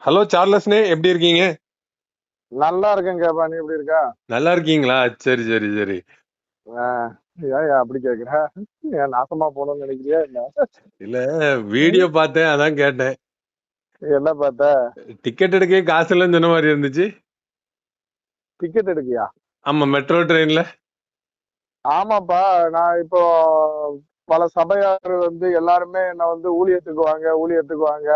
Hello சார்லஸ்னே, எப்படி இருக்கீங்க? நல்லா இருக்கேங்கப்பா. நீ எப்படி இருக்கா? நல்லா இருக்கீங்களா? சரி, சரி, சரி. ஆஹ் ஏன் அப்படி கேக்குற? ஏன் நாசமா போகணும்னு நினைக்கிறியா என்ன? இல்ல, ம்? வீடியோ பார்த்தேன், அதான் கேட்டேன். என்ன பார்த்த? டிக்கெட் எடுக்கவே காசு இல்லைன்னு சொன்ன மாதிரி இருந்துச்சு. டிக்கெட் எடுக்கியா? ஆமா, மெட்ரோ ட்ரெயின்ல. ஆமாப்பா. நான் இப்போ பல சபையார் எல்லாருமே என்ன ஊழியத்துக்கு வாங்க ஊழியத்துக்கு வாங்க,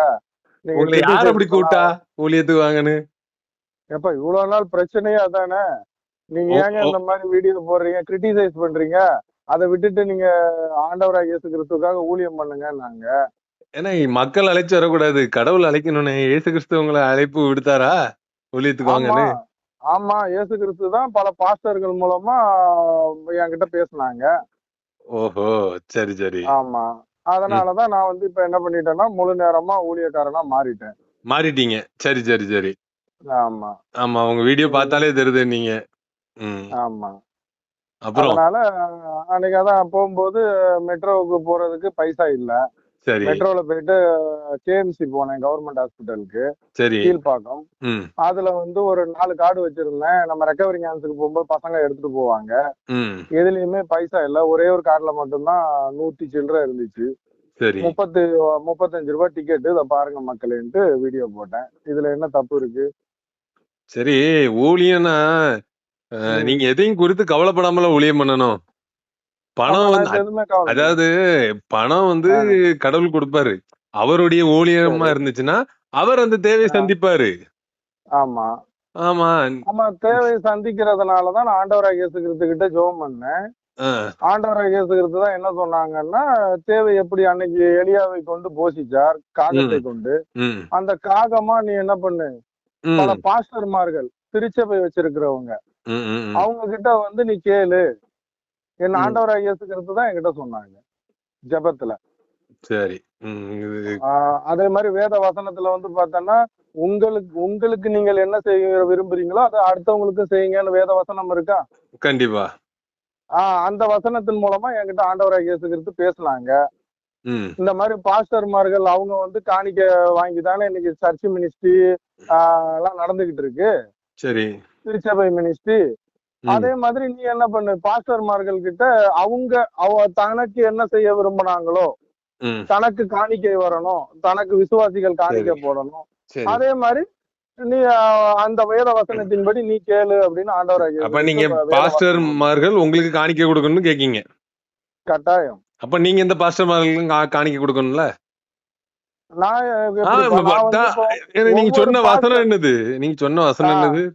நீங்க உங்களை யார் கிரிட்டிசைஸ் அப்படி கூப்பிட்டா பண்ணலாம். ஊழியத்துக்கு வாங்கன்னு? எப்ப இவ்வளவு நாள் பிரச்சனையே அதானே. நீங்க ஓ, ஏங்க ஓ, இந்த மாதிரி வீடியோ போடுறீங்க, கிரிட்டிசைஸ் பண்றீங்க? அதை விட்டுட்டு நீங்க ஆண்டவராக இயேசு கிறிஸ்துக்காக ஊழியம் பண்ணுங்க நாங்க. ஏன்னா மக்கள் அழைச்சு வரக்கூடாது, கடவுள் அழைக்கணும்னே. இயேசு கிறிஸ்து உங்களை அழைப்பு விடுத்தாரா ஊழியத்துக்கு ஆமா, வாங்கன்னு? ஆமா. இயேசு கிறிஸ்து தான் பல பாஸ்டர்கள் மூலமா என்கிட்ட பேசுனாங்க. ஓஹோ, சரி, சரி. ஆமா. ம், அதனாலதான் நான் இப்ப என்ன பண்ணிட்டேன்னா முழு நேரமா ஊழியக்காரனா மாறிட்டேன். மாறிட்டீங்க. சரி, சரி, சரி. ஆமா. ஆமா, உங்க வீடியோ ம், பார்த்தாலே தெரியுது நீங்க. ம். ஆமா. அப்புறம்? அதனால அன்னைக்கு அதான் போகும்போது மெட்ரோவுக்கு போறதுக்கு பைசா இல்ல. சரி, மெட்ரோல போயிட்டு கேஎம்சி போனேன், கவர்மெண்ட் ஹாஸ்பிட்டலுக்கு, சரி. கீழ்ப்பாக்கம். ம், அதுல ஒரு 4 கார்டு வச்சிருந்தேன். நம்ம ரெக்கவரி கேம்ஸுக்கு போகும்போது பசங்க எடுத்துட்டு போவாங்க. ம். எதுலயுமே பைசா இல்ல. ஒரே ஒரு கார்டுல மட்டும்தான் 100 சில்லறை இருந்துச்சு. சரி. 35 ரூபாய் டிக்கெட். இத பாருங்க மக்களேன்ட்டு வீடியோ போட்டேன். இதுல என்ன தப்பு இருக்கு? சரி, ஊழியன்னா, ம். நீங்க எதையும் குறித்து கவலைப்படாமல ஊழியம் பண்ணணும். ஆமா, பணம் நான் வந்து இப்ப எதுவுமே கவலைப்படல. அதாவது பணம் வந்து ஆ, கடவுள் குடுப்பாரு. அவருடைய ஊழியமா சரி. இருந்துச்சுன்னா, அவர் அந்த தேவைய ஆ, சந்திப்பாரு. ஆமா. ஆமா. ஆமா, தேவையை சந்திக்கிறதுனால தான் நான் ஆண்டவராகிய இயேசு கிறிஸ்துகிட்ட ஜெபம் பண்ணேன். அ, ஆண்டவராகிய இயேசு கிறிஸ்து தான் என்ன சொன்னாங்கன்னா, தேவை எப்படி அன்னைக்கு எலியாவை கொண்டு போஷிச்சார், காகத்தை ம், கொண்டு. ம், அந்த காகமா நீ என்ன பண்ணு, பல ம், பாஸ்டர்மார்கள், திருச்சபை வச்சிருக்கிறவங்க, ம், ம், அவங்க கிட்ட நீ கேளு. என் ம். ஆண்டவராகிய இயேசு கிறிஸ்து தான் என்கிட்ட சொன்னாங்க, ஜெபத்துல. சரி. ம். இது அதே மாதிரி வேத வசனத்துல பார்த்தோன்னா, உங்களுக்கு உங்களுக்கு நீங்கள் என்ன செய்ய விரும்புறீங்களோ அதை அடுத்தவங்களுக்கும் செய்யுங்கன்னு வேத வசனம் இருக்கா? கண்டிப்பா. அந்த வசனத்தின் மூலமா என்கிட்ட ஆண்டவராகிய இயேசு கிறிஸ்து பேசுனாங்க. ம். இந்த மாதிரி பாஸ்டர்மார்கள் அவங்க காணிக்கை வாங்கி தானே இன்னைக்கு சர்ச் மினிஸ்ட்ரி எல்லாம் நடந்துகிட்டு இருக்கு, சரி. திருச்சபை மினிஸ்ட்ரி. ம், அதே மாதிரி நீ என்ன பண்ணு, பாஸ்டர்மார்கள் கிட்ட அவங்க தனக்கு என்ன செய்ய விரும்பினாங்களோ, ம். தனக்கு காணிக்கை வரணும், தனக்கு விசுவாசிகள் சரி, காணிக்கை போடணும். சரி. அதே மாதிரி நீ அந்த வேத வசனத்தின்படி நீ கேளு அப்படின்னு ஆண்டவராகிய இயேசு அப்ப நீங்க கிறிஸ்து வேத வசனம் பாஸ்டர்மார்கள் உங்களுக்கு காணிக்கை குடுக்கணும்னு கேக்கீங்க. கட்டாயம். அப்ப நீங்க இந்த பாஸ்டர்மார்களுக்கும் காணிக்கை குடுக்கணும்ல? நான் ஆ, எப்படிப்பா, நான் இப்போ ஏன்னா நீங்க ஒவ்வொரு சொன்ன வசனம் பாஸ்டர் என்னது? நீங்க சொன்ன வசனம் என்னது?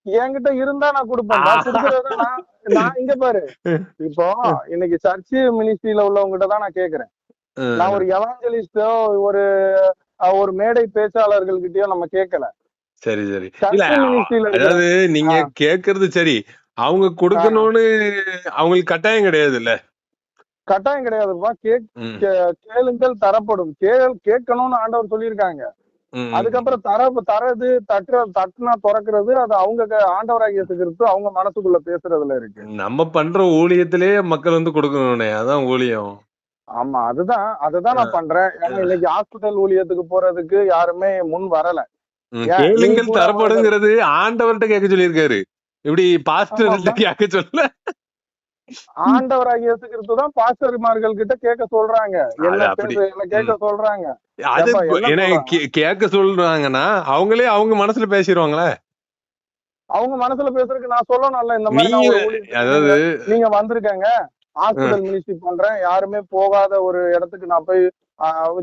என்கிட்ட இருந்தா நான் கொடுப்பேன்பா. ஆஹா! குடுக்கறத நான் நான் இங்க பாரு. இப்போ இன்னைக்கு சர்ச் மினிஸ்ட்ரியில உள்ளவங்ககிட்ட தான் நான் கேக்குறேன். நான் ம். ஒரு எவாஞ்சலிஸ்டோ, ஒரு ஒரு மேடை பேச்சாளர்கள் கிட்டயோ நம்ம கேட்கல. சரி, சரி. இல்ல, சர்ச் மினிஸ்ட்ரியில இருக்கிற அதாவது நீங்க ஆ, கேட்கறது சரி. அவங்க ஆ, குடுக்கணும்னு அவங்களுக்கு கட்டாயம் கிடையாதுல்ல. கட்டாயம் கிடையாதுப்பா. ம். கேளுங்கள் தரப்படும். கேட்கணும்னு ஆண்டவர் சொல்லியிருக்காங்க. ம். அதுக்கப்புறம் தரது தட்டுனா தொறக்கிறது, அது அவங்க ஆண்டவராகிய இயேசு கிறிஸ்து அவங்க மனசுக்குள்ள பேசுறதுல இருக்கு. நம்ம பண்ற ஊழியத்திலேயே மக்கள் வந்து குடுக்கணும்னே. அதான் ஊழியம். ஆமா, அதுதான் அ, நான் பண்றேன். ஏன்னா அ. இன்னைக்கு ஹாஸ்பிட்டல் ஊழியத்துக்கு போறதுக்கு யாருமே முன் வரல. ஏன் நீ கேளுங்கள் கூட தரப்படுங்கிறது ஆண்டவர்ட்ட கேட்க சொல்லியிருக்காரு. இப்படி பாஸ்டர்ட்ட ஆமாப்பா. கேட்க சொல்லல. ஆண்டவராகிய இயேசு கிறிஸ்து தான் பாஸ்டர்மார்கள் கிட்ட கேட்க சொல்றாங்க. அது அப்படி. என்ன ம். கேட்க சொல்றாங்க. அது ஏப்பா என்ன ஏன்னா சொல்றாங்க? கேட்க சொல்றாங்கன்னா, அவங்களே அவங்க மனசுல பேசிருவாங்களே. அவங்க மனசுல பேசுறதுக்கு நான் சொல்லணும்ல. இந்த மாதிரி நீங்க நான் ஒரு ஊழியத்துக்கு நீங்க அதாவது நீங்க வந்திருக்கங்க. ம், ஹாஸ்பிட்டல் மினிஸ்ட்ரி பண்றேன். யாருமே போகாத ஒரு இடத்துக்கு நான் போய்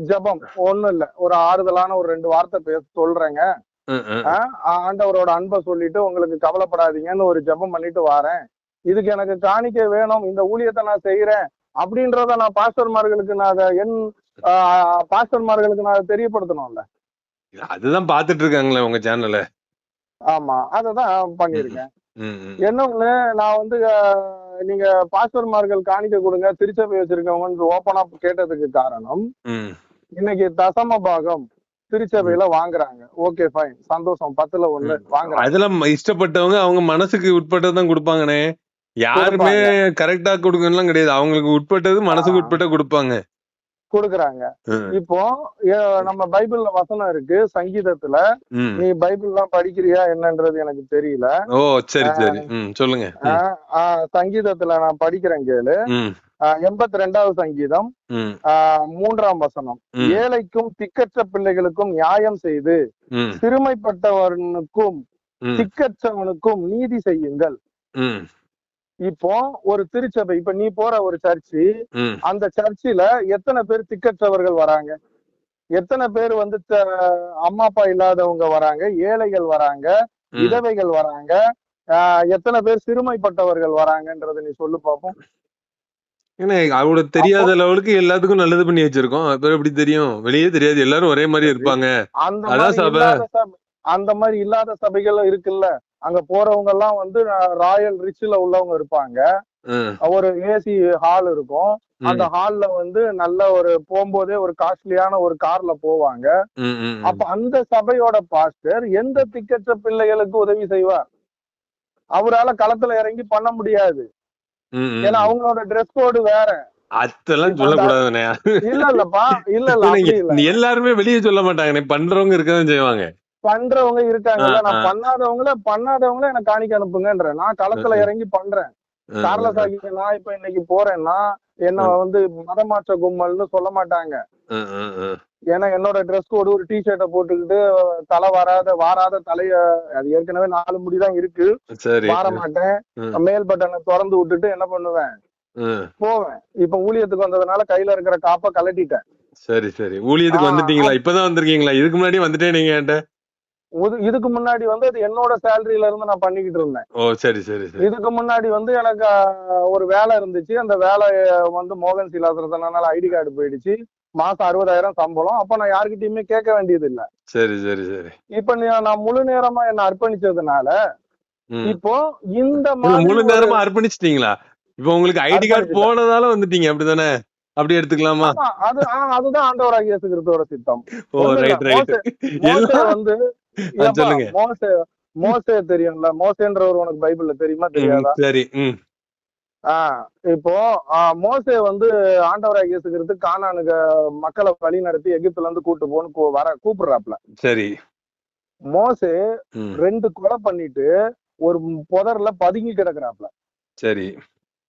ஜெபம் ஒண்ணும் இல்ல. ஒரு ஆறுதலான ஒரு 2 வார்த்தை சொல்றேங்க. ம், ஆ, ம். ஆண்டவரோட அன்பை சொல்லிட்டு உங்களுக்கு கவலைப்படாதீங்கன்னு ஒரு ஜெபம் பண்ணிட்டு வாரேன். இதுக்கு எனக்கு காணிக்கை வேணும். இந்த ஊழியத்தை நான் செய்யறேன் அப்படின்றத நான் பாஸ்டர்மார்களுக்கு நான் அதை பாஸ்டர்மார்களுக்கு நான் அதை தெரியப்படுத்தணும்ல. அதுதான் பாத்துட்டு இருக்காங்களே உங்க சேனல. ஆமா, அததான் ம், பண்ணியிருக்கேன். ம், ம், இன்னொன்னு, நான் நீங்க பாஸ்டர்மார்கள் காணிக்கை கொடுங்க, திருச்சபை வச்சிருக்கவங்க ஓப்பனா கேட்டதுக்கு காரணம், ம். இன்னைக்கு தசம பாகம் ம். திருச்சபையில வாங்குறாங்க. ஓகே ஃபைன், சந்தோஷம். 10ல 1 ம். வாங்குறாங்க, அதெல்லாம் இஷ்டப்பட்டவங்க அவங்க மனசுக்கு உட்பட்டது தான் குடுப்பாங்கண்ணே. யாருமே கொடுப்பாங்க. கரெக்ட்டா குடுக்கணும்லாம் கிடையாது. அவங்களுக்கு உட்பட்டது ஆ, மனசுக்கு உட்பட்ட குடுப்பாங்க. கொடுக்குறாங்க. ம், இப்போ நம்ம பைபிள்ல வசனம் இருக்கு சங்கீதத்துல. ம். நீ பைபிள் எல்லாம் படிக்கிறியா என்னன்றது எனக்கு தெரியல. ஓ, சரி சரி. சொல்லுங்க. சங்கீதத்துல நான் படிக்கிறேன் கேளு. ம், 82வது சங்கீதம் ம், 3ஆம் வசனம். ம், ஏழைக்கும் திக்கற்ற பிள்ளைகளுக்கும் நியாயம் செய்து ம், சிறுமைப்பட்டவனுக்கும் ம், திக்கற்றவனுக்கும் நீதி செய்யுங்கள். ம், இப்போ ஒரு திருச்சபை, இப்ப நீ போற ஒரு சர்ச்சு, ம், அந்த சர்ச்சில எத்தனை பேர் திக்கற்றவர்கள் வராங்க, எத்தனை பேர் வந்து அம்மா அப்பா இல்லாதவங்க வராங்க, ஏழைகள் வராங்க, ம். விதவைகள் வராங்க, எத்தனை பேர் சிறுமைப்பட்டவர்கள் வராங்கன்றத நீ சொல்லு பாப்போம். ஏன்னா அவங்களுக்கு அப்போ தெரியாத லெவலுக்கு எல்லாத்துக்கும் நல்லது பண்ணி வச்சிருக்கோம். அப்புறம் எப்படி தெரியும்? வெளியே தெரியாது. எல்லாரும் ஒரே மாதிரி இருப்பாங்க. அந்த அதான் மாதிரி சபை. இல்லாத சபை, அந்த மாதிரி இல்லாத சபைகளும் இருக்குல்ல. அங்க போறவங்க எல்லாம் வந்து ராயல் ரிச்ல உள்ளவங்க இருப்பாங்க. ம், ஒரு ஏசி ஹால் இருக்கும். அந்த ம், ஹால்ல வந்து நல்ல ஒரு போகும்போதே ஒரு காஸ்ட்லியான ஒரு கார்ல போவாங்க. ம், ம், அப்ப அந்த சபையோட பாஸ்டர் எந்த திக்கற்ற பிள்ளைகளுக்கு உதவி செய்வார்? அவரால களத்துல இறங்கி பண்ண முடியாது. ம், ஏன்னா ம். அவங்களோட ட்ரெஸ் கோடு வேற. அதெல்லாம் இப்ப அந்த சொல்லக்கூடாதுண்ணே. இல்ல இல்லப்பா, இல்ல இல்ல நீங்க அப்படி இல்ல. எல்லாருமே வெளியே சொல்ல மாட்டாங்கண்ணே. பண்றவங்க இருக்கதான் செய்வாங்க. பண்றவங்க ஆ, இருக்காங்கல்ல. ஆ, நான் பண்ணாதவங்கள எனக்கு காணிக்க அனுப்புங்கன்றேன். நான் களத்துல ம், இறங்கி பண்றேன். ம், கார்லஸ் ம், ஆகிய நான் இப்ப இன்னைக்கு போறேன்னா என்ன ம், வந்து மதமாற்ற கும்பல்னு சொல்ல மாட்டாங்க. ம், ம், ம். ஏன்னா என்னோட ட்ரெஸ் கோடு ஒரு டிஷர்ட்டை போட்டுக்கிட்டு தலை வாராத தலைய, அது ஏற்கனவே 4 முடிதான் இருக்கு, சரி. வார மாட்டேன். ம், மேல் பட்டனை திறந்து விட்டுட்டு என்ன பண்ணுவேன், ம். போவேன். இப்ப ஊழியத்துக்கு வந்ததுனால கையில இருக்கிற காப்பை கழட்டிட்டேன். சரி சரி. ஊழியத்துக்கு வந்துட்டீங்களா? ஆஹ் இப்பதான் வந்திருக்கீங்களா? இதுக்கு முன்னாடி வந்துட்டே நீங்க என்கிட்ட? இதுக்கு முன்னாடி வந்து அது என்னோட சேலரியில இருந்து நான் பண்ணிக்கிட்டு இருந்தேன். ஓ, சரி சரி சரி. இதுக்கு முன்னாடி வந்து எனக்கு ஒரு வேலை இருந்துச்சு. அந்த வேலை வந்து மோகன் சிலாசனத்தினால ஐடி கார்டு போயிடுச்சு. மாசம் 60,000 சம்பளம். அப்ப நான் யார்கிட்டயுமே கேட்க வேண்டியது இல்ல. சரி சரி சரி. இப்ப நான் முழு நேரமா என்ன அர்ப்பணிச்சதுனால ம். இப்போ இந்த இல்ல, மாதிரி முழு ஒரு நேரமா அர்ப்பணிச்சிட்டீங்களா? இப்ப உங்களுக்கு ஐடி கார்டு அர்ப்பணிச்சுட்டேன். போனதால வந்துட்டீங்க அப்படிதானே? அப்படி எடுத்துக்கலாமா? ஆமா, அதுதான் ஆண்டவராகிய இயேசு கிறிஸ்துவோட சித்தம். ஓ, ஒண்ணும் இல்ல. Right right. மோசே எல்லாம் வந்து ஏப்பா சொல்லுங்க. மோசே தெரியும்ல, மோசேன்றவர் உனக்கு பைபிள்ல தெரியுமா தெரியாதா? சரி. ம். இப்போ மோசே வந்து ஆண்டவராகிய இயேசு கிறிஸ்து கானானுக்கு மக்களை வழி நடத்தி எகிப்துல இருந்து கூட்டு போன்னு கூப்பிடுறாப்ல. சரி. மோசே ம். 2 கொலை பண்ணிட்டு ஒரு புதர்ல பதுங்கி கிடக்குறாப்ல. சரி.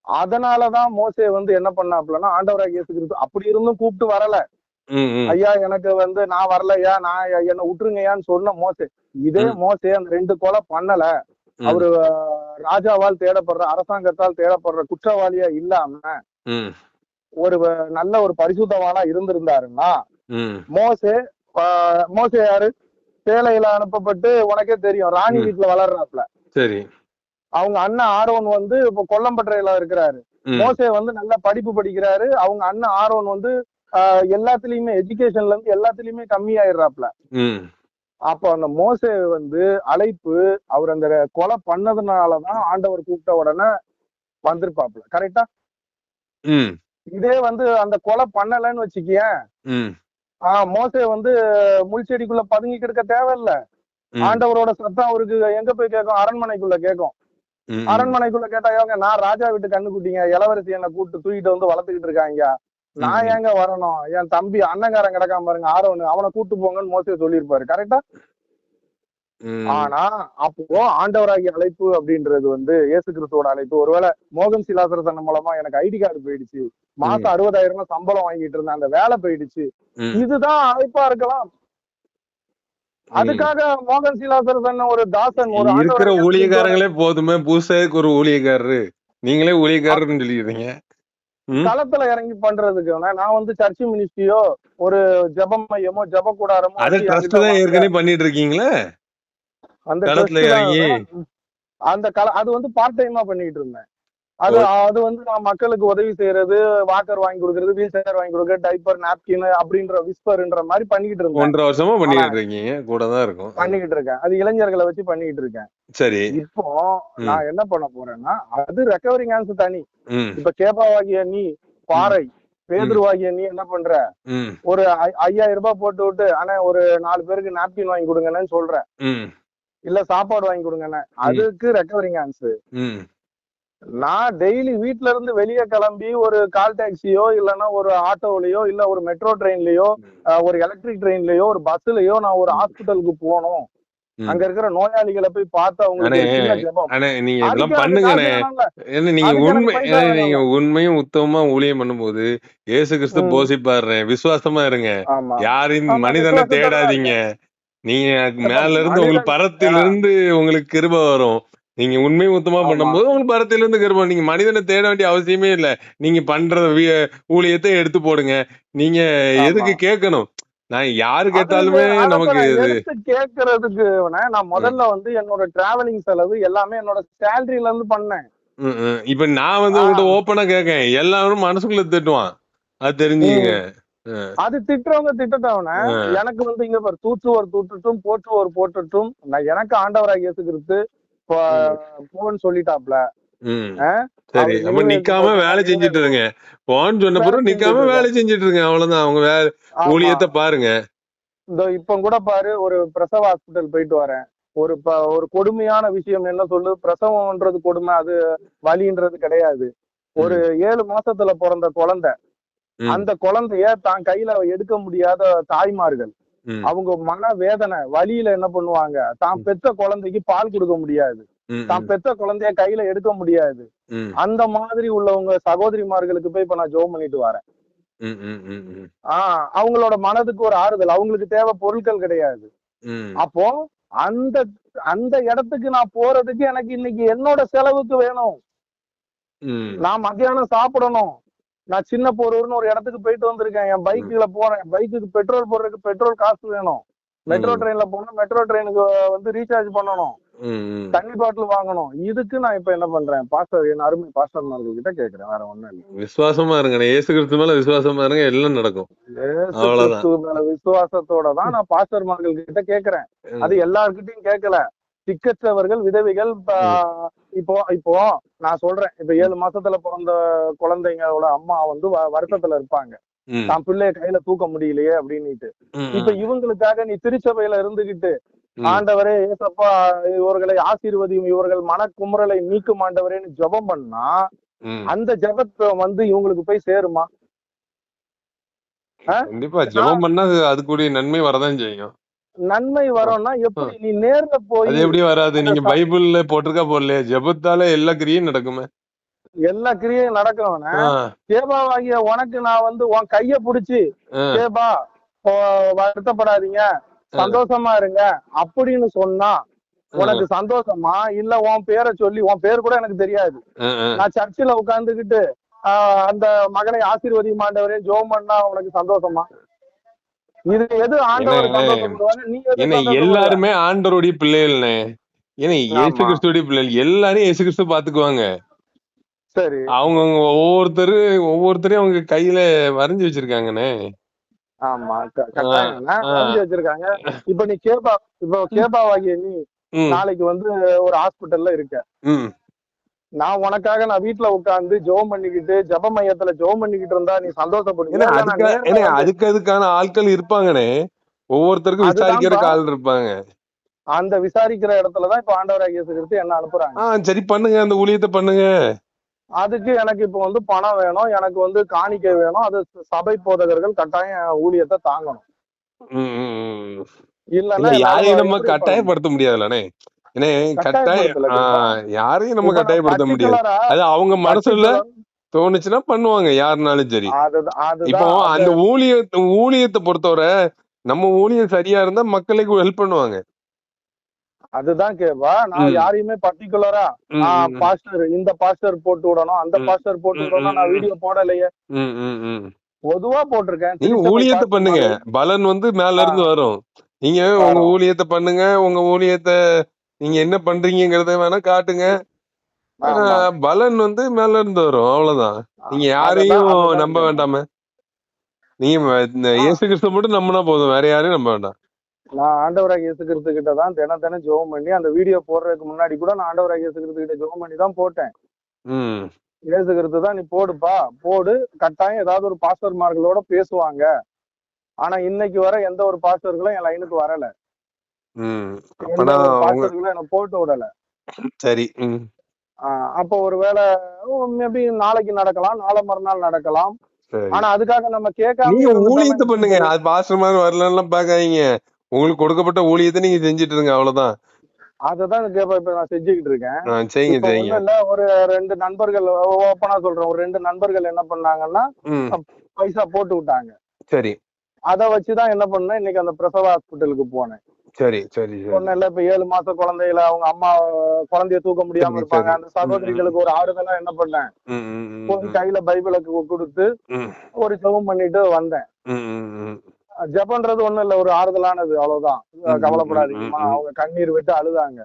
அதனாலதான் மோசே வந்து என்ன பண்ணாப்லன்னா, ஆண்டவராகிய இயேசு கிறிஸ்து அப்படி இருந்தும் கூப்பிட்டு வரல. ம், ம், ஐயா எனக்கு வந்து நான் வரலையா, நான் என்ன விட்டுருங்கய்யான்னு சொன்ன மோசே. இதே ம், மோசே அந்த 2 கொலை பண்ணல. ம், அவரு ராஜாவால் தேடப்படுற, அரசாங்கத்தால் தேடப்படுற குற்றவாளியா இல்லாம ம், ஒரு நல்ல ஒரு பரிசுத்தவானா இருந்திருந்தாருன்னா, ம், மோசே மோசே யாரு? சேலையில அனுப்பப்பட்டு உனக்கே தெரியும் ராணி ம். வீட்டுல வளர்றாப்ல. சரி. அவங்க அண்ணன் ஆரோன் வந்து இப்ப கொல்லம்பற்றையில இருக்கிறாரு. ம், மோசே வந்து நல்ல படிப்பு படிக்கிறாரு. அவங்க அண்ணன் ஆரோன் வந்து எல்லாத்துலயுமே எஜுகேஷன்ல இருந்து எல்லாத்துலயுமே கம்மியாயிடுறாப்ல. ம், அப்ப அந்த மோசே வந்து அழைப்பு, அவர் அந்த கொலை பண்ணதுனாலதான் ஆண்டவர் கூப்பிட்ட உடனே வந்திருப்பாப்ல. கரெக்டா? ம், இதே வந்து அந்த கொலை பண்ணலன்னு வச்சுக்கியேன், ம், மோசே வந்து முள்செடிக்குள்ள பதுங்கி கிடக்க தேவையில்ல. ம், ஆண்டவரோட சத்தம் அவருக்கு எங்க போய் கேட்கும்? அரண்மனைக்குள்ள கேட்கும். ம், ம், அரண்மனைக்குள்ள கேட்டா, ஏங்க நான் ராஜா வீட்டு கண்ணுக்குட்டிங்க, இளவரசி என்ன கூப்பிட்டு தூக்கிட்டு வந்து வளர்த்துக்கிட்டு இருக்காங்க, நான் ம், ஏங்க வரணும்? என் தம்பி அண்ணங்காரன் கிடக்காம பாருங்க ஆரோன்னு, அவனை கூட்டு போங்கன்னு மோசே சொல்லியிருப்பாரு. கரெக்டா? ம். ஆனா அப்போ ஆண்டவராகிய அழைப்பு அப்படின்றது வந்து இயேசு கிறிஸ்துவோட அழைப்பு. ஒருவேளை மோகன் சிலாசரசன் மூலமா எனக்கு ஐடி கார்டு போயிடுச்சு, மாசம் 60,000 சம்பளம் வாங்கிட்டு இருந்தேன், அந்த வேலை போயிடுச்சு, ம், இதுதான் அழைப்பா இருக்கலாம். ம். அதுக்காக மோகன் சிலாசரசன் ஒரு தாசன், ஒரு இருக்கிற ஆண்டவராகிய ஊழியக்காரங்களே போதுமே, பூசாக்கு ஒரு ஊழியக்காரரு. நீங்களே ஊழியக்காரர்னு சொல்லிடுறீங்க. ம். களத்துல இறங்கி பண்றதுக்கு நான் வந்து சர்ச் மினிஸ்ட்ரியோ ஒரு ஜெப மையமோ ஜெப கூடாரமோ அத வச்சு ட்ரஸ்ட் என்கிட்ட தான் வாங்க. ஏற்கனவே பண்ணிட்டு இருக்கீங்களே. அந்த களத்துல ட்ரஸ்ட் இறங்கி. தான் அது வந்து பார்ட் டைமா பண்ணிட்டு இருந்தேன். அது ஓ, அது வந்து நான் மக்களுக்கு உதவி செய்யறது, வாக்கர் வாங்கி கொடுக்கறது, வீல் சேர் வாங்கி கொடுக்கறது, டைப்பர், நாப்கின் அப்படின்ற விஸ்பர்ன்ற மாதிரி பண்ணிக்கிட்டு இருந்தேன். 1.5 வருஷமா ஆனா பண்ணிட்டு இருக்கீங்க. கூட தான் இருக்கும். பண்ணிக்கிட்டு இருக்கேன். அது இளைஞர்களை வச்சு பண்ணிக்கிட்டு இருக்கேன். சரி. இப்போ ம், நான் என்ன பண்ண போறேன்னா, அது ரெக்கவரிங் ஹேண்ட்ஸ் தனி. ம், இப்ப கேபாவாகிய நீ, ம், பாறை, ம், பேதுருவாகிய நீ என்ன பண்ற? ம், ஒரு 5,000 ரூபாய் போட்டு விட்டு, ஆனா ஒரு 4 பேருக்கு நாப்கின் வாங்கி கொடுங்கன்னு சொல்றேன். ம், இல்ல சாப்பாடு வாங்கி கொடுங்கன்னு. ம், அதுக்கு ரெக்கவரிங் ஹேண்ட்ஸ். ம். நான் டெய்லி வீட்ல இருந்து வெளியே கிளம்பி ஒரு கால் டாக்ஸியோ இல்லைன்னா ஒரு ஆட்டோலயோ இல்ல ஒரு மெட்ரோ ட்ரெயின்லயோ ஒரு எலக்ட்ரிக் ட்ரெயின்லயோ ஒரு பஸ்லயோ நான் ஒரு ஹாஸ்பிட்டலுக்கு போகணும். அங்க இருக்கிற நோயாளிகளை போய் பார்த்து அவங்களுக்கு ஒரு சின்ன ஜெபம். நீங்க அதுக்கு இதெல்லாம் எனக்கு பண்ணுங்கண்ணே. காசு வேணும்ல, நீங்க அதுக்கு எனக்கு பைசா நீங்க வேணும்ல. உண்மையும் உத்தமமா ஊழியம் பண்ணும்போது இயேசு கிறிஸ்து போசிப்பாடுறேன், விசுவாசமா இருங்க. ஆமா யாரையும் ஆமா, மனிதனை விசுவாசத்தோட தான் தேடாதீங்க. இருக்கேன். நீங்க இப்ப மேல இருந்து உங்களுக்கு மனிதன் பரத்திலிருந்து உங்களுக்கு கிருபை வரும். நீங்க உண்மையும் உத்தமா ஆமா பண்ணும்போது உங்களுக்கு பரத்திலிருந்து கிருபை. நீங்க மனிதனை தேட வேண்டிய அவசியமே இல்ல. நீங்க பண்ற ஊழியத்தை எடுத்து போடுங்க. நீங்க ஆமா எதுக்கு கேட்கணும்? நான் யாரு அது கேட்டாலுமே அதப்ப நமக்கு நான் இது. எடுத்து கேட்கறதுக்கு நான் ம், முதல்ல வந்து என்னோட டிராவலிங் செலவு எல்லாமே என்னோட சேலரியில இருந்து பண்ணேன். ம், ம். இப்ப நான் வந்து உங்கள்கிட்ட ஆஹ் ஓப்பனா கேட்கேன். எல்லாரும் மனசுக்குள்ள திட்டுவான். அது தெரிஞ்சுக்கங்க. உம் அது திட்டுறவங்க திட்டத்தவன அஹ் எனக்கு வந்து இங்க பாரு, தூற்றுவோர் தூற்றட்டும் போற்றுவோர் போற்றட்டும், நான் எனக்கு ஆண்டவராக இயேசு கிறிஸ்து உம் போன்னு சொல்லிட்டாப்ல. உம் ஆஹ் சரி, அவர் அப்ப நிலுவைக்கு நிக்காம போட்ட வேலை மாதிரி செஞ்சுட்டு இருங்க. போன்னு சொன்ன வேலை பிறகு நிக்காம செஞ்சுட்டு வேலை இருக்கேன். செஞ்சுட்டு இருங்க. அவ்வளவுதான். அவங்க ஆமா, ஊழியத்தை பாருங்க. இந்த இப்ப கூட பாரு, ஒரு பிரசவ ஹாஸ்பிட்டல் போயிட்டு வரேன். ஒரு கொடுமையான விஷயம் என்ன சொல்லு, பிரசவம்ன்றது கொடுமை, அது வலின்றது கிடையாது. ஒரு ம், 7 மாசத்துல பிறந்த குழந்தை, ம், அந்த குழந்தைய தான் கையில எடுக்க முடியாத தாய்மார்கள், ம், அவங்க மன வேதனை வலியில என்ன பண்ணுவாங்க, தான் ம், பெத்த குழந்தைக்கு பால் கொடுக்க முடியாது, ம், தான் ம், பெத்த குழந்தைய கையில எடுக்க முடியாது. ம், அந்த மாதிரி உள்ளவங்க சகோதரிமார்களுக்கு போய் இப்ப நான் ஜெபம் பண்ணிட்டு வரேன். ம், ம், ம், ம், அவங்களோட மனதுக்கு ஒரு ஆறுதல், அவங்களுக்கு தேவை பொருட்கள் கிடையாது. ம், அப்போ அந்த அந்த இடத்துக்கு நான் போறதுக்கு எனக்கு இன்னைக்கு என்னோட செலவுக்கு வேணும். ம், நான் மத்தியானம் சாப்பிடணும். நான் சின்ன போரூர்னு ஒரு இடத்துக்கு போயிட்டு வந்திருக்கேன். என் ம், பைக்ல போறேன். பைக்குக்கு பெட்ரோல் போடுறதுக்கு பெட்ரோல் காசு வேணும். மெட்ரோ ம், ட்ரெயின்ல போனா மெட்ரோ ட்ரெயினுக்கு வந்து ரீசார்ஜ் பண்ணணும். ம். தண்ணி பாட்டில் வாங்கணும். இதுக்கு நான் இப்ப என்ன பண்றேன், பாஸ்டர், என் அருமை பாஸ்டர்மார்கள் கிட்ட கேட்கிறேன். வேற ஒண்ணும் இல்ல. விசுவாசமா இருங்க. இயேசு கிறிஸ்து மேல விசுவாசமா இருங்க. எல்லாம் நடக்கும். இயேசு அவ்வளவுதான். கிறிஸ்துவ மேல விசுவாசத்தோட தான் நான் பாஸ்டர்மார்கள் கிட்ட கேட்கிறேன். அது ம், எல்லார்கிட்டயும் கேட்கல. திக்கற்றவர்கள், விதவைகள், ம், இப்போ இப்போ நான் சொல்றேன், இப்ப 7 மாசத்துல பிறந்த குழந்தைங்களோட அம்மா வந்து வருத்தத்துல இருப்பாங்க. ம், தான் பிள்ளைய கையில தூக்க முடியலையே அப்படின்னுட்டு. ம், இப்ப ம், இவங்களுக்காக நீ திருச்சபையில இருந்துகிட்டு, ம், ஆண்டவரே ஏசப்பா இவர்களை ஆசீர்வதியும், இவர்கள் மனக்குமுறலை நீக்கும் ஆண்டவரேன்னு ஜெபம் பண்ணா, ம். அந்த ஜெபத்தை வந்து இவங்களுக்கு போய் சேருமா? கண்டிப்பா நான் ஜெபம் பண்ணா அதுக்குரிய நன்மை வரதான் செய்யும். நன்மை அ, வரும்னா அ. எப்படி நீ நேர்ல அது போய் எப்படி வராது? அந்த நீங்க பைபிள்ல போட்டிருக்கா போடலையா? ஜெபத்தால எல்லா கிரியும் நடக்குமே. எல்லா கிரியையும் நடக்கவன ஆ, கேபாவாகிய உனக்கு நான் வந்து உன் கைய புடிச்சு, ஆ, கேபா வருத்தப்படாதீங்க, ஆ, சந்தோஷமா இருங்க அப்படின்னு சொன்னா உனக்கு ஆ, சந்தோஷமா? இல்ல உன் பேரை சொல்லி, உன் பேர் கூட எனக்கு தெரியாது, ஆ, ஆ. நான் சர்ச்சில் உட்கார்ந்துகிட்டு அந்த மகனை ஆசீர்வதியும் ஆண்டவரே ஜெபம் பண்ணா உனக்கு சந்தோஷமா? இது எது ஏன்னா ஆண்டவர் சந்தோஷப்படுவாங்க, நீ எது ஏன்னா சந்தோஷப்படுவ? எல்லாருமே ஆண்டவருடைய பிள்ளைகள்ண்ணே. ஏன்னா இயேசு ஆமா, கிறிஸ்துவோட பிள்ளைகள். எல்லாரையும் இயேசு கிறிஸ்து பாத்துக்குவாங்க. சரி, அவங்கவங்க ஒவ்வொருத்தரையும் அவங்க கையில வரைஞ்சு வச்சிருக்காங்கண்ணே. ஆமா, ஆ, கட்டாயம் ஆ. வரைஞ்சு வச்சிருக்காங்க. இப்ப நீ இப்போ ம், கேபாவாகிய நீ ம், நாளைக்கு வந்து ஒரு ஹாஸ்பிட்டல்ல இருக்க. ம். நான் வீட்டுல உட்கார்ந்து ஜெபம் பண்ணிக்கிட்டு, ஜெப மையத்துல ஜெபம் பண்ணிக்கிட்டு இருந்தா நீ ஏன்னா சந்தோஷப்படுவியா? இல்ல நான் நேர்ல ஏன்னா வந்து அதுக்கான ஆட்கள் இருப்பாங்கண்ணே. ஒவ்வொருத்தருக்கும் அதுதான்பா, விசாரிக்கிறதுக்கு ஆள் இருப்பாங்க. அந்த விசாரிக்கிற இடத்துலதான் இப்ப ஆண்டவராகிய இயேசு கிறிஸ்து என்ன அனுப்புறாங்க. சரி பண்ணுங்க. அந்த ஊழியத்தை பண்ணுங்க. அதுக்கு எனக்கு இப்ப வந்து பணம் வேணும், எனக்கு வந்து காணிக்கை வேணும். அது சபை போதகர்கள் கட்டாயம் ஊழியத்தை தாங்கணும். ம், ம், ம். இல்லன்னா இல்ல என்னால யாரையும் நம்ம எப்படி பண்ண முடியும்? கட்டாயப்படுத்த முடியாதுல்லண்ணே. ஏன்னா கட்டாயப்படுத்தல கேப்பா. யாரையும் நம்ம இப்ப நான் கட்டாயப்படுத்த முடியாது. பர்டிகுலரா அது அவங்க மனசுல பர்டிகுலர் தோணுச்சுன்னா பண்ணுவாங்க, யாருனாலும் சரி. இப்போ அதுதான் அந்த ஊழியத்தை பொறுத்தவரை நம்ம ஊழியம் சரியா இருந்தா மக்களுக்கு ஹெல்ப் பண்ணுவாங்க. அதுதான் கேப்பா. நான் ம், யாரையுமே பர்டிகுலரா ம், ம், பாஸ்டர் இந்த பாஸ்டர் போட்டு விடணும், அந்த ம், பாஸ்டர் போட்டு ம், விடணும், நான் ம், வீடியோ போடலையே. ம், ம், ம். பொதுவா போட்டிருக்கேன். நீங்க திருச்சபை ஊழியத்தை பண்ணுங்க. பாஸ்டர்மார்கள் பலன் வந்து மேல இருந்து வரும். நீங்க உங்க வரும். ஊழியத்தை பண்ணுங்க. உங்க ஊழியத்தை நீங்க என்ன பண்றீங்கங்கிறத வேணா காட்டுங்க. ஆமா, பலன் வந்து மேல இருந்து வரும். அவ்வளவுதான். நீங்க அததான் யாரையும் அதுதான் நம்ப கேப்பா. வேண்டாமே. நீங்க இந்த இயேசு கிறிஸ்துவ மட்டும் நம்பினா போதும். வேற யாரையும் நம்ப வேண்டாம். நான் ஆண்டவராகிய இயேசு கிறிஸ்து கிட்ட தான் தினம் ஜெபம் பண்ணி, அந்த வீடியோ போடுறதுக்கு முன்னாடி கூட நான் ஆண்டவராகிய இயேசு கிறிஸ்து கிட்ட ஜெபம் பண்ணி தான் போட்டேன். ம், இயேசு கிறிஸ்து தான், நீ போடுப்பா, போடு, கட்டாயம் ஏதாவது ஒரு பாஸ்டர்மார்களோட பேசுவாங்க. ஆனா இன்னைக்கு வர எந்த ஒரு பாஸ்டர்களும் என் லைனுக்கு வரல. ம். எந்த அப்பனா ஒரு உங்க பாஸ்டர்களும் என்ன போட்டு விடல. சரி. ம். அப்போ ஒருவேளை மேபி நாளைக்கு நடக்கலாம், நாளை மறுநாள் நடக்கலாம். சரி ஆனா அதுக்காக நம்ம கேட்காம நீங்க இருந்துட்டோம்னா ஊழியத்தை எப்படி பண்ணுங்க, தெரியும்? அது பாஸ்டர் மாதிரி வரலாம் பாக்காதீங்க. உங்களுக்கு கொடுக்கப்பட்ட ஊழியத்தை நீங்க செஞ்சுட்டு இருங்க, அவ்வளவுதான். அததான் இப்ப நான் செஞ்சுக்கிட்டு இருக்கேன். செய்யுங்க இப்ப செய்யுங்க. ஒண்ணும் இல்ல, ஒரு 2 நண்பர்கள் ஓப்பனா சொல்றேன், ஒரு 2 நண்பர்கள் என்ன பண்ணாங்கன்னா ம் பைசா போட்டு விட்டாங்க. சரி அதை வச்சுதான் என்ன பண்ணேன், இன்னைக்கு அந்த பிரசவ ஹாஸ்பிட்டலுக்கு போனேன். சரி சரி சரி ஒண்ணும் இல்ல, இப்ப 7 மாச குழந்தையில அவங்க அம்மா குழந்தைய தூக்க முடியாம சரி இருப்பாங்க, சரி அந்த சகோதரிகளுக்கு ஒரு ஆறுதலா என்ன பண்ணேன், ம் ம் ம் போய் கையில பைபிளை கொடுத்து ம் ஒரு ஜெபம் பண்ணிட்டு வந்தேன். ம் ம் ம் ஜெபன்றது ஒண்ணும் இல்ல, ஒரு ஆறுதலானது, அவ்வளவுதான். ம் கவலைப்படாதீங்கம்மா, ம் அவங்க கண்ணீர் விட்டு அழுதாங்க.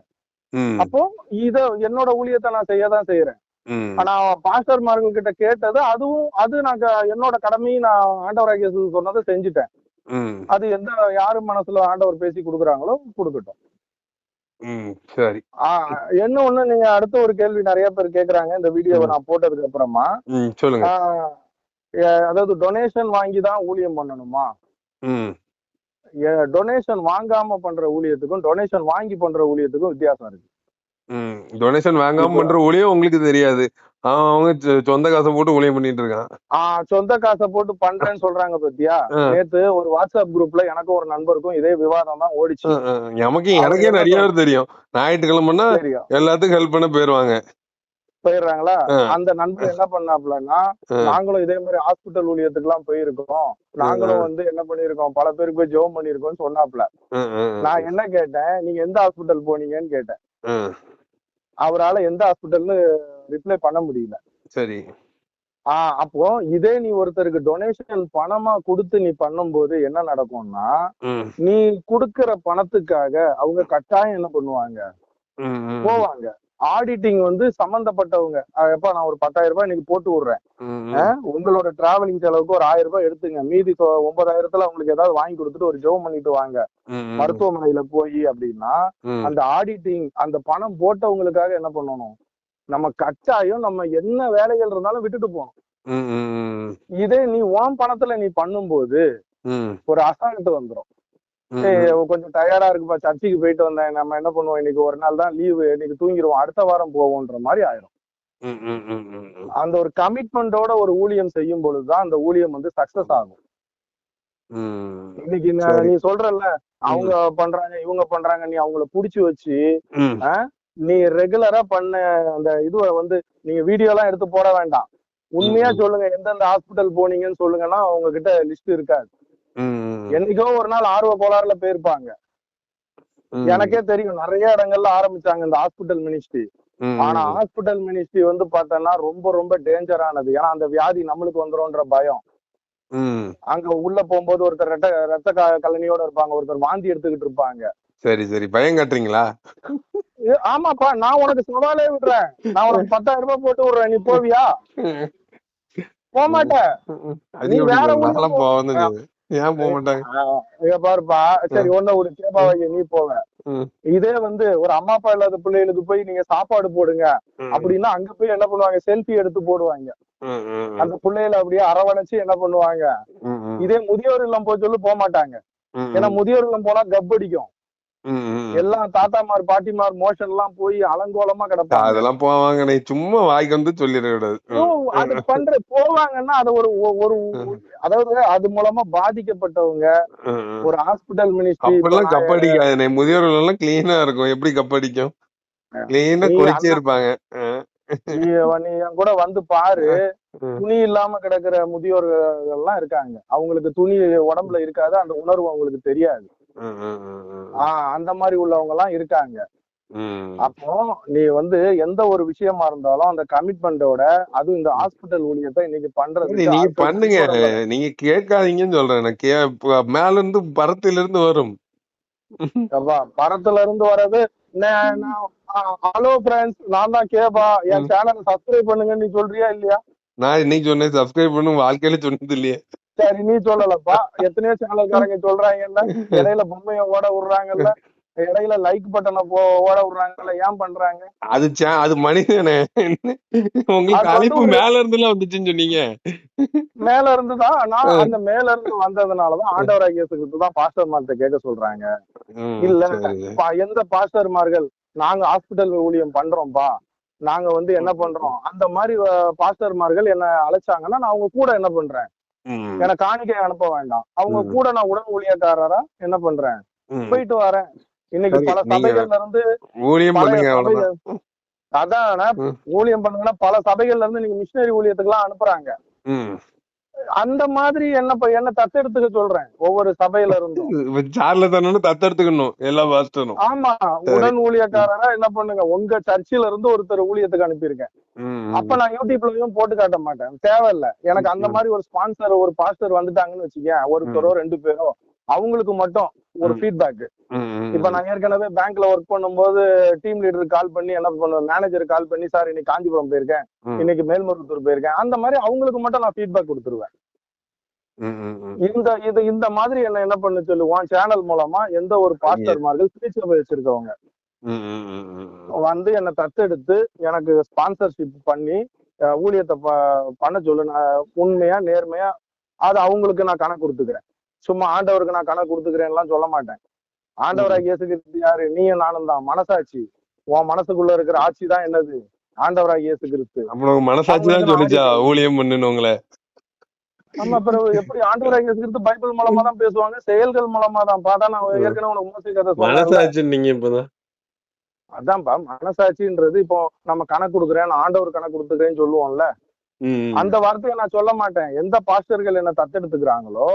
ம் அப்போ இத என்னோட ஊழியத்தை நான் செய்யதான் செய்யறேன். ம் ஆனா பாஸ்டர்மார்கள் கிட்ட கேட்டது, அது நான் என்னோட கடமையும் நான் ஆண்டவராகிய இயேசு சொன்னதை செஞ்சுட்டேன். ம் அது யாரு மனசுல ஆண்டவர் பேசி கொடுக்குறாங்களோ கொடுக்கட்டும். ம் சரி என்ன ஒண்ணு, நீங்க அடுத்த ஒரு கேள்வி நிறைய பேர் கேக்குறாங்க இந்த வீடியோவை நான் போட்டதுக்கு அப்புறமா. சொல்லுங்க. அதாவது டொனேஷன் வாங்கி தான் ஊழியம் பண்ணணுமா? டொனேஷன் வாங்காம பண்ற ஊழியத்துக்கும் டொனேஷன் வாங்கி பண்ற ஊழியத்துக்கும் வித்தியாசம் இருக்கு. டொனேஷன் வாங்காம பண்ற ஊழியம் உங்களுக்கு தெரியாது, அவங்க சொந்த காசை போட்டு ஊழியம் பண்ணிட்டு இருக்கான். சொந்த காசை போட்டு பண்றேன்னு சொல்றாங்க பத்தியா. நேத்து ஒரு வாட்ஸ்அப் குரூப்ல எனக்கும் ஒரு நண்பருக்கும் இதே விவாதம் தான் ஓடிச்சு. எனக்கே நிறைய பேர் தெரியும், ஞாயிற்றுக்கிழமைன்னா எல்லாத்துக்கும் ஹெல்ப் பண்ண போயிருவாங்க. போயிடுறாங்களா? அந்த நண்பர் என்ன பண்ணாப்லன்னா, நாங்களும் இதே மாதிரி ஹாஸ்பிட்டல் ஊழியத்துக்கு எல்லாம் போயிருக்கோம், நாங்களும் என்ன பண்ணிருக்கோம், பல பேருக்கு போய் ஜெபம் பண்ணிருக்கோம்னு சொன்னாப்ல. நான் என்ன கேட்டேன், நீங்க எந்த ஹாஸ்பிட்டல் போனீங்கன்னு கேட்டேன். அவரால எந்த ஹாஸ்பிட்டல்னு ரிப்ளை பண்ண முடியல. சரி. அப்போ இதே நீ ஒருத்தருக்கு டொனேஷன் பணமா கொடுத்து நீ பண்ணும்போது என்ன நடக்கும்னா, நீ குடுக்கற பணத்துக்காக அவங்க கட்டாயம் என்ன பண்ணுவாங்க, போவாங்க. ஆடிட்டிங் சம்பந்தப்பட்டவங்க, எப்ப நான் ஒரு 10,000 ரூபாய் இன்னைக்கு போட்டு விடுறேன், உங்களோட டிராவலிங் செலவுக்கு ஒரு 1000 ரூபாய் எடுத்துங்க, மீதி 9,000த்துல உங்களுக்கு ஏதாவது வாங்கி கொடுத்துட்டு ஒரு ஜெபம் பண்ணிட்டு வாங்க மருத்துவமனையில போய் அப்படின்னா, அந்த ஆடிட்டிங் அந்த பணம் போட்டவங்களுக்காக என்ன பண்ணணும், நம்ம கட்டாயம் நம்ம என்ன வேலைகள் இருந்தாலும் விட்டுட்டு போகணும். இதே நீ உன் பணத்துல நீ பண்ணும்போது ஒரு அசால்ட் வந்துடும். கொஞ்சம் டயர்டா இருக்குப்பா, சர்ச்சுக்கு போயிட்டு வந்தேன், நம்ம என்ன பண்ணுவோம், இன்னைக்கு ஒரு நாள் தான் லீவு, இன்னைக்கு தூங்கிடுவோம், அடுத்த வாரம் போவோம்ன்ற மாதிரி ஆயிரும். அந்த ஒரு கமிட்மெண்டோட ஒரு ஊழியம் செய்யும் பொழுதுதான் அந்த ஊழியம் சக்சஸ் ஆகும். இன்னைக்கு நீ சொல்றல்ல, அவங்க பண்றாங்க இவங்க பண்றாங்க, நீ அவங்கள புடிச்சு வச்சு நீ ரெகுலரா பண்ண அந்த இதுவ நீங்க வீடியோ எல்லாம் எடுத்து போட வேண்டாம், உண்மையா சொல்லுங்க எந்தெந்த ஹாஸ்பிட்டல் போனீங்கன்னு சொல்லுங்கன்னா உங்ககிட்ட லிஸ்ட் இருக்காது. என்னைக்கோ ஒரு நாள் ஆர்வ கோளாறுல போயிருப்பாங்க. எனக்கே தெரியும், நிறைய இடங்கள்ல ஆரம்பிச்சாங்க இந்த ஹாஸ்பிட்டல் மினிஸ்ட்ரி. ஆனா ஹாஸ்பிட்டல் மினிஸ்ட்ரி பார்த்தோம்னா ரொம்ப ரொம்ப டேஞ்சரானது. ஏன்னா அந்த வியாதி நம்மளுக்கு வந்துரும்ன்ற பயம். அங்க உள்ள போகும்போது ஒருத்தர் ரத்த கலனியோட இருப்பாங்க, ஒருத்தர் வாந்தி எடுத்துக்கிட்டு இருப்பாங்க. சரி சரி, பயம் காட்டுறீங்களா? ஆமாப்பா, நான் உனக்கு சவாலே விடுறேன், நான் உனக்கு 10,000 ரூபாய் போட்டு விடுறேன், நீ போவியா? போக மாட்டேன். நீ வேற ஏன் போக மாட்டாங்க பாருப்பா. சரி ஒண்ணு ஒரு கேபாவைய நீ போவ, இதே ஒரு அம்மா அப்பா இல்லாத பிள்ளைகளுக்கு போய் நீங்க சாப்பாடு போடுங்க அப்படின்னா அங்க போய் என்ன பண்ணுவாங்க, செல்ஃபி எடுத்து போடுவாங்க, அந்த பிள்ளைகளை அப்படியே அரவணைச்சு என்ன பண்ணுவாங்க. இதே முதியோர் இல்லம் போய் சொல்லி போக மாட்டாங்க, ஏன்னா முதியோர் இல்லம் போனா கப்படிக்கும், எல்லாம் தாத்தாமார் பாட்டிமார் மோஷன் எல்லாம் போய் அலங்கோலமா கிடப்பாங்க. அதெல்லாம் போவாங்க, நீ சும்மா வாய்க்கு சொல்லிட கூடாது. அது போவாங்கன்னா அது ஒரு அதாவது அது மூலமா பாதிக்கப்பட்டவங்க ஒரு ஹாஸ்பிட்டல் மினிஸ்ட்ரி. கப்படிக்காது, முதியோர்கள் எல்லாம் கிளீனா இருக்கும், எப்படி கப்படிக்கும்? கிளீனா குளிச்சே இருப்பாங்க. நீ என் கூட பாரு, துணி இல்லாம கிடக்குற முதியோர்கள் எல்லாம் இருக்காங்க, அவங்களுக்கு துணி உடம்புல இருக்காது, அந்த உணர்வு அவங்களுக்கு தெரியாது. அந்த மாதிரி உள்ளவங்க எல்லாம் இருக்காங்க. அப்போ நீ எந்த ஒரு விஷயமா இருந்தாலும் அந்த கமிட்மெண்டோட, அதுவும் இந்த ஹாஸ்பிட்டல் ஊழியத்தை இன்னைக்கு பண்றது நீங்க பண்ணுங்க, நீங்க கேட்காதீங்கன்னு சொல்றேன். மேல இருந்து பரத்துல இருந்து வரும், பரத்துல இருந்து வர்றது. ஹலோ ஃப்ரெண்ட்ஸ், நான் தான் கேபா, என் சேனலை சப்ஸ்கிரைப் பண்ணுங்கன்னு நீ சொல்றியா இல்லையா? நான் இன்னைக்கு சொன்னேன் சப்ஸ்கிரைப் பண்ணு, வாழ்க்கையில சொன்னது இல்லையே. சரி நீ சொல்லலப்பா, எத்தனையோ சேனல்காரங்க சொல்றாங்கல்ல, இடையில பொம்மைய ஓட விடுறாங்கல்ல, இடையில லைக் பட்டனை ஓட விடுறாங்கல்ல, ஏன் பண்றாங்க? அது மனிதனே, உங்களுக்கு அழைப்பு மேல இருந்து வந்துச்சுன்னு சொன்னீங்க. மேல இருந்துதான், நான் அந்த மேல இருந்து வந்ததுனாலதான் ஆண்டவராகிய இயேசு கிறிஸ்து தான் பாஸ்டர்மார்கிட்ட கேட்க சொல்றாங்க. இல்ல எந்த பாஸ்டர்மார்கள் நாங்க ஹாஸ்பிட்டல் ஊழியம் பண்றோம்ப்பா, நாங்க வந்து என்ன பண்றோம், அந்த மாதிரி பாஸ்டர்மார்கள் என்ன அழைச்சாங்கன்னா நான் அவங்க கூட என்ன பண்றேன், எனக்கு காணிக்கை அனுப்ப வேண்டாம், அவங்க கூட நான் உடன் ஊழியக்காரரா என்ன பண்றேன், போயிட்டு வரேன். இன்னைக்கு பல சபைகள்ல இருந்து பழைய சபைகள் அதான் ஊழியம் பண்ணுங்கன்னா பல சபைகள்ல இருந்து நீங்க மிஷினரி ஊழியத்துக்கு எல்லாம் அனுப்புறாங்க. அந்த மாதிரி என்ன தத்தெடுத்துக்க சொல்றேன் ஒவ்வொரு சபையில இருந்தும் தத்தெடுத்துக்கணும் எல்லா பாஸ்டரும். ஆமா, உடன் ஊழியக்காரரா என்ன பண்ணுங்க, உங்க சர்ச்சில இருந்து ஒருத்தர் ஊழியத்துக்கு அனுப்பியிருக்கேன். அப்ப நான் யூடியூப்லயும் போட்டு காட்ட மாட்டேன், தேவையில்ல எனக்கு. அந்த மாதிரி ஒரு ஸ்பான்சர் ஒரு பாஸ்டர் வந்துட்டாங்கன்னு வச்சுக்கேன், ஒருத்தரோ 2 பேரோ, அவங்களுக்கு மட்டும் ஒரு ஃபீட்பேக். இப்ப நான் ஏற்கனவே பேங்க்ல ஒர்க் பண்ணும்போது டீம் லீடருக்கு கால் பண்ணி என்ன பண்ணுவேன், மேனேஜருக்கு கால் பண்ணி, சார் இன்னைக்கு காஞ்சிபுரம் போயிருக்கேன், இன்னைக்கு மேல்மருவத்தூர் போயிருக்கேன், அந்த மாதிரி அவங்களுக்கு மட்டும் நான் ஃபீட்பேக் கொடுத்துருவேன். இந்த மாதிரி என்ன பண்ண சொல்லுவான், சேனல் மூலமா எந்த ஒரு பாஸ்டர்மார்கள் திருச்சபை வச்சிருக்கவங்க வந்து என்ன தத்தெடுத்து எனக்கு ஸ்பான்சர்ஷிப் பண்ணி ஊழியத்தை பண்ண சொல்லு. நான் உண்மையா நேர்மையா அது அவங்களுக்கு நான் கணக்கு கொடுத்துக்கிறேன். சும்மா ஆண்டவருக்கு நான் கணக்கு கொடுத்துக்கிறேன்லாம் சொல்ல மாட்டேன். ஆண்டவராக இயேசு கிறிஸ்து யாரு, நீயும் நானும் தான். மனசாட்சி, உன் மனசுக்குள்ள இருக்கிற ஆட்சி தான் என்னது, ஆண்டவராக இயேசு கிறிஸ்து. மனசாட்சி தான் சொல்லிச்சா ஊழியம் பண்ணுவங்களே. நம்ம பிறகு எப்படி ஆண்டவராக இயேசு கிறிஸ்து பைபிள் மூலமா தான் பேசுவாங்க, செயல்கள் மூலமா தான். பார்த்தா நான் ஏற்கனவே உனக்கு மோசிக்கிறத சொன்னேன். அதான்ப்பா மனசாட்சின்றது. இப்போ நம்ம கணக்கு கொடுக்குறேன், நான் ஆண்டவர் கணக்கு கொடுத்துக்கிறேன்னு சொல்லுவோம்ல, அந்த வார்த்தையை நான் சொல்ல மாட்டேன். எந்த பாஸ்டர்கள் என்ன தத்தெடுத்துக்கிறாங்களோ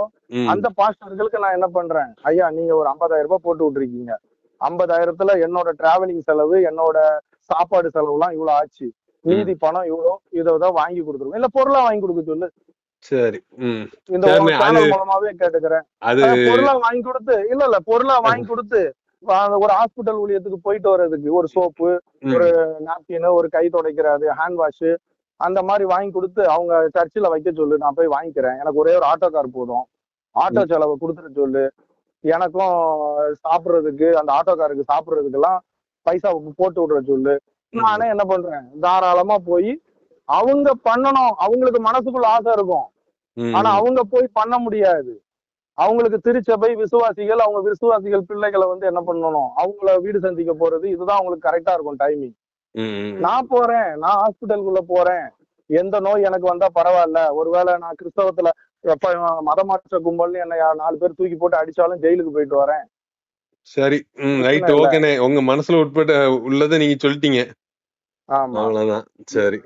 அந்த பாஸ்டர்களுக்கு நான் என்ன பண்றேன், ஐயா நீங்க ஒரு 50,000 ரூபாய் போட்டு விட்டுருக்கீங்க, 50,000த்துல என்னோட டிராவலிங் செலவு, என்னோட சாப்பாடு செலவு எல்லாம் இவ்வளவு ஆச்சு, மீதி பணம் இவ்வளோ, இதான் வாங்கி கொடுத்துருவோம், இல்ல பொருளா வாங்கி கொடுக்க சொல்லு. சரி, இந்த சேனல் மூலமாவே கேட்டுக்கிறேன். பொருளா வாங்கி கொடுத்து, இல்ல பொருளா வாங்கி கொடுத்து ஒரு ஹாஸ்பிட்டல் ஊழியத்துக்கு போயிட்டு வர்றதுக்கு ஒரு சோப்பு, ஒரு நாப்கின், ஒரு கை துடைக்கிறது, ஹேண்ட் வாஷ், அந்த மாதிரி வாங்கி கொடுத்து அவங்க சர்ச்சில் வைக்க சொல்லு, நான் போய் வாங்கிக்கிறேன். எனக்கு ஒரே ஒரு ஆட்டோ கார் போதும், ஆட்டோ செலவை கொடுத்துட்டு சொல்லு. எனக்கும் சாப்பிட்றதுக்கு அந்த ஆட்டோ காருக்கு சாப்பிட்றதுக்கு எல்லாம் பைசா போட்டு விடுற சொல்லு. நானே என்ன பண்றேன், தாராளமா போய் அவங்க பண்ணணும். அவங்களுக்கு மனசுக்குள்ள ஆசை இருக்கும், ஆனா அவங்க போய் பண்ண முடியாது. அவங்களுக்கு திருச்சபை விசுவாசிகள், அவங்க விசுவாசிகள் பிள்ளைகளை வந்து என்ன பண்ணணும், அவங்கள வீடு சந்திக்க போறது, இதுதான் அவங்களுக்கு கரெக்டா இருக்கும் டைமிங். நான் போறேன், நான் ஹாஸ்பிட்டலுக்குள்ள போறேன், எந்த நோய் எனக்கு வந்தா பரவாயில்ல, ஒருவேளை நான் கிறிஸ்தவத்துல எப்ப மதமாற்ற கும்பல்னு என்ன 4 பேர் தூக்கி போட்டு அடிச்சாலும் ஜெயிலுக்கு போயிட்டு வரேன். சரி, ரைட், ஓகேண்ணே. உங்க மனசுல உட்பட்ட உள்ளதை நீங்க சொல்லிட்டீங்க. அவ்வளவுதான். சரி,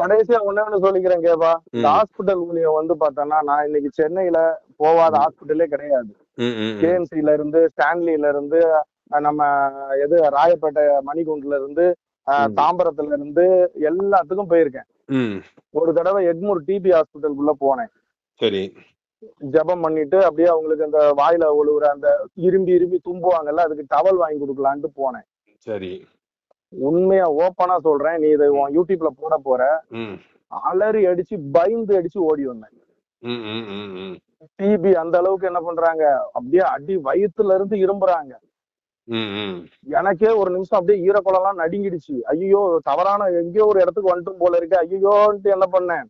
கடைசியா ஒண்ணு சொல்லிக்கிறேன் கேப்பா. இந்த ஹாஸ்பிட்டல் ஊழியம் வந்து பார்த்தோன்னா, நான் இன்னைக்கு சென்னையில போவாத ஹாஸ்பிட்டலே கிடையாது. கேஎம்சில இருந்து, ஸ்டான்லில இருந்து, நம்ம ராயப்பேட்டை மணிகுண்டுல இருந்து, தாம்பரத்துல இருந்து எல்லாத்துக்கும் போயிருக்கேன். ஒரு தடவை எக்மூர் டிபி ஹாஸ்பிட்டலுக்குள்ள போனேன். சரி, ஜபம் பண்ணிட்டு அப்படியே அவங்களுக்கு அந்த வாயில ஒழுகுற அந்த இரும்பி தும்புவாங்கல்ல, அதுக்கு டவல் வாங்கி கொடுக்கலான்ட்டு போனேன். சரி, உண்மையா ஓப்பனா சொல்றேன், நீ இதை யூடியூப்ல போட போற, அலறி அடிச்சு பயந்து அடிச்சு ஓடி வந்தேன். டிபி அந்த அளவுக்கு என்ன பண்றாங்க, அப்படியே அடி வயிற்றுல இருந்து இரும்புறாங்க. எனக்கே ஒரு நிமிஷம் அப்படியே ஈரக்குளம்லாம் நடுங்கிடுச்சு. ஐயோ தவறான எங்கேயோ ஒரு இடத்துக்கு வந்துட்டும் போல இருக்கு, ஐயோன்ட்டு என்ன பண்ணேன்.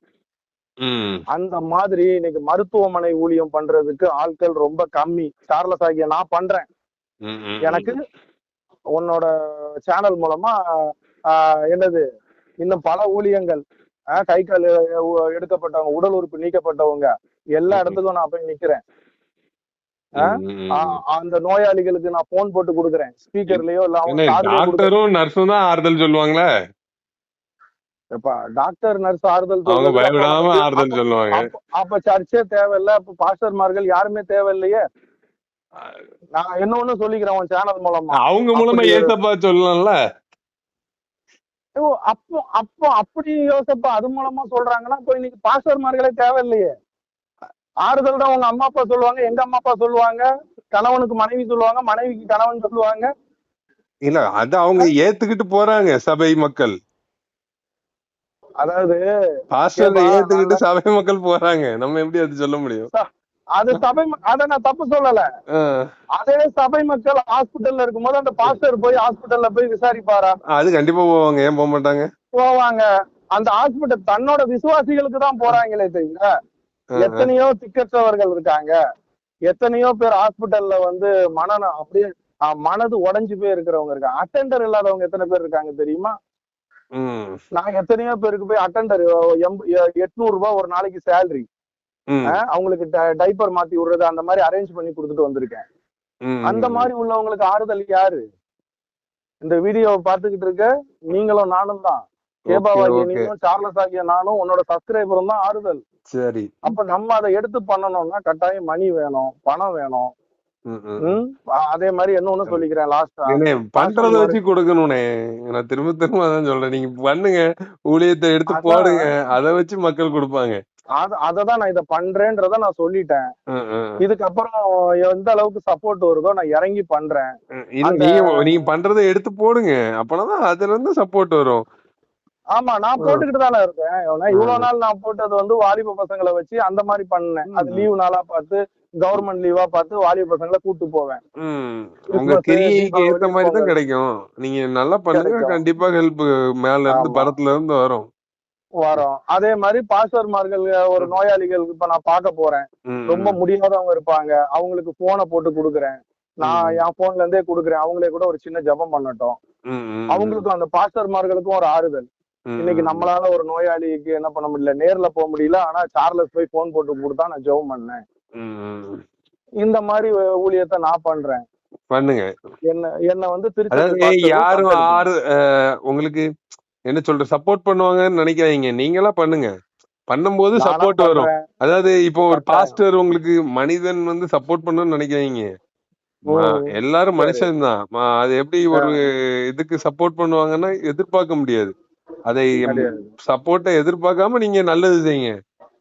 அந்த மாதிரி இன்னைக்கு மருத்துவமனை ஊழியம் பண்றதுக்கு ஆட்கள் ரொம்ப கம்மி. சார்லஸ் ஆகிய நான் பண்றேன். எனக்கு உன்னோட சேனல் மூலமா என்னது இன்னும் பல ஊழியங்கள், கை கால் எடுக்கப்பட்டவங்க, உடல் உறுப்பு நீக்கப்பட்டவங்க, எல்லா இடத்துக்கும் நான் போய் நிக்கிறேன். அந்த நோயாளிகளுக்கு நான் போன் போட்டு கொடுக்குறேன், ஸ்பீக்கர்லயோ இல்ல. நர்ஸும் தான் ஆறுதல் சொல்லுவாங்களே. டாக்டர் நர்ஸ் ஆறுதல் சொல்லுவாங்க. அப்ப சர்ச்சே தேவையில்ல, அப்ப பாஸ்டர்மார்கள் யாருமே தேவையில்லையே. நான் என்ன ஒண்ணு சொல்லிக்கிறேன் உன் சேனல் மூலமா, அவங்க மூலமா ஏசப்பா சொல்லலாம்ல. அப்போ அப்போ அப்படி யோசப்பா அது மூலமா சொல்றாங்கன்னா, இப்போ இன்னைக்கு பாஸ்டர்மார்களே தேவையில்லையே. ஆறுதல் தான் உங்க அம்மா அப்பா சொல்லுவாங்க, எங்க அம்மா அப்பா சொல்லுவாங்க, கணவனுக்கு மனைவி சொல்லுவாங்க, மனைவிக்கு கணவன் சொல்லுவாங்க. இல்ல அது அவங்க ஏத்துக்கிட்டு போறாங்க சபை மக்கள். அதாவது பாஸ்டர் ஏத்துக்கிட்டு சபை மக்கள் போறாங்க, நம்ம எப்படி அது சொல்ல முடியும்? அது சபை, அத நான் தப்பு சொல்லல. அதே சபை மக்கள் ஹாஸ்பிட்டல்ல இருக்கும்போது அந்த பாஸ்டர் போய் ஹாஸ்பிட்டல்ல போய் விசாரிப்பாரா? அது கண்டிப்பா போவாங்க. ஏன் போக மாட்டாங்க? போவாங்க. அந்த ஹாஸ்பிட்டல் தன்னோட விசுவாசிகளுக்கு தான் போறாங்களே தெரியுங்க. எத்தனையோ திக்கற்றவர்கள் இருக்காங்க, எத்தனையோ பேர் ஹாஸ்பிட்டல்ல வந்து அப்படியே மனது உடைஞ்சு போய் இருக்கிறவங்க இருக்காங்க. அட்டெண்டர் இல்லாதவங்க எத்தனை பேர் இருக்காங்க தெரியுமா? ம் நான் எத்தனையோ பேருக்கு போய் அட்டெண்டர் 800 ரூபாய் ஒரு நாளைக்கு சேலரி, ம் அவங்களுக்கு டைப்பர் மாத்தி விடுறது அந்த மாதிரி அரேஞ்ச் பண்ணி கொடுத்துட்டு வந்திருக்கேன். அந்த ம் மாதிரி உள்ளவங்களுக்கு ஆறுதல் யாரு? இந்த வீடியோவை பார்த்துக்கிட்டு இருக்க நீங்களும் நானும் தான். ஓகே கேபாவாகிய ஓகே நீங்களும் சார்லஸ் ஆகிய நானும் உன்னோட சப்ஸ்கிரைபரும் தான் ஆறுதல். சரி. அப்ப நம்ம அதை எடுத்து பண்ணணும்னா கட்டாயம் மணி வேணும், பணம் வேணும். ம் ம் ம் அதே மாதிரி இன்னொன்னு சொல்லிக்கிறேன் லாஸ்டா. ஏண்ணே பண்றத பாஸ்டர் வச்சு கொடுக்கணும்னே. நான் திரும்ப திரும்ப அதான் சொல்றேன். நீங்க பண்ணுங்க, ஊழியத்தை எடுத்து அதான் போடுங்க, அதை வச்சு மக்கள் கொடுப்பாங்க. அததான் நான் இதை பண்றேன்றத நான் சொல்லிட்டேன். ம், ம். இதுக்கப்புறம் எந்த அளவுக்கு சப்போர்ட் வருதோ நான் இறங்கி பண்றேன். இல்ல அந்த நீங்க பண்றதை எடுத்து போடுங்க, அப்பதான் அதுல இருந்து சப்போர்ட் வரும். ஆமா நான் ம், போட்டுக்கிட்டு தானே இருக்கேன். இவ்வளவு ம், நாள் நான் போட்டது வந்து வாலிப பசங்களை வச்சு அந்த மாதிரி பண்ணேன். அது ம், லீவு நாளா பார்த்து, கவர்மெண்ட் லீவா பார்த்து வாலிப பசங்களை கூட்டு போவேன். ம். உங்க கிறிஸ்துமஸ், கிரியைக்கு ஏத்த தீபாவளி, மாதிரி தான் பொங்கல் கிடைக்கும். நீங்க நல்லா பண்ணுங்க, கிடைக்கும். கண்டிப்பா ஹெல்ப் மேல இருந்து ஆமா பரத்துல இருந்து வரும். வரோம். அதே மாதிரி பாஸ்டர்மார்கள் ஒரு ம், நோயாளிகளுக்கு இப்ப நான் பார்க்க போறேன். ரொம்ப ம், முடியாதவங்க இருப்பாங்க. அவங்களுக்கு போனை போட்டு கொடுக்குறேன். நான் ம், என் போன்ல இருந்தே கொடுக்குறேன். அவங்களே கூட ஒரு சின்ன ஜெபம் பண்ணட்டும். ம், ம், அவங்களுக்கும் அந்த பாஸ்டர்மார்களுக்கும் ஒரு ஆறுதல். இன்னைக்கு ம், நம்மளால ஒரு நோயாளிக்கு என்ன பண்ண முடியல, நேர்ல போக முடியல. ஆனா சார்லஸ் போய் போன் போட்டு கொடுத்தா நான் ஜெபம் பண்ணேன். ம். இந்த மாதிரி ஊழியத்தை நான் பண்றேன். பண்ணுங்க. என்ன வந்து திருச்சபை அதாவது பாஸ்டர்கள் யாரும் தத்தெடுக்கணும். உங்களுக்கு என்ன சொல்ற சப்போர்ட் பண்ணுவாங்கன்னு நினைக்காதீங்க. நீங்களா பண்ணுங்க. பண்ணும்போது நானா சப்போர்ட் வரும். பண்றேன். அதாவது இப்போ ஒரு கட்டாயம். பாஸ்டர் உங்களுக்கு மனிதன் வந்து சப்போர்ட் பண்ணணும்னு நினைக்காதீங்க. ம் எல்லாரும் சரி. மனுஷன்தான். அது எப்படி ஒரு இதுக்கு சப்போர்ட் பண்ணுவாங்கன்னா எதிர்பார்க்க முடியாது. அதை கிடையாது. சப்போர்ட்டை எதிர்பார்க்காம நீங்க நல்லது செய்யுங்க.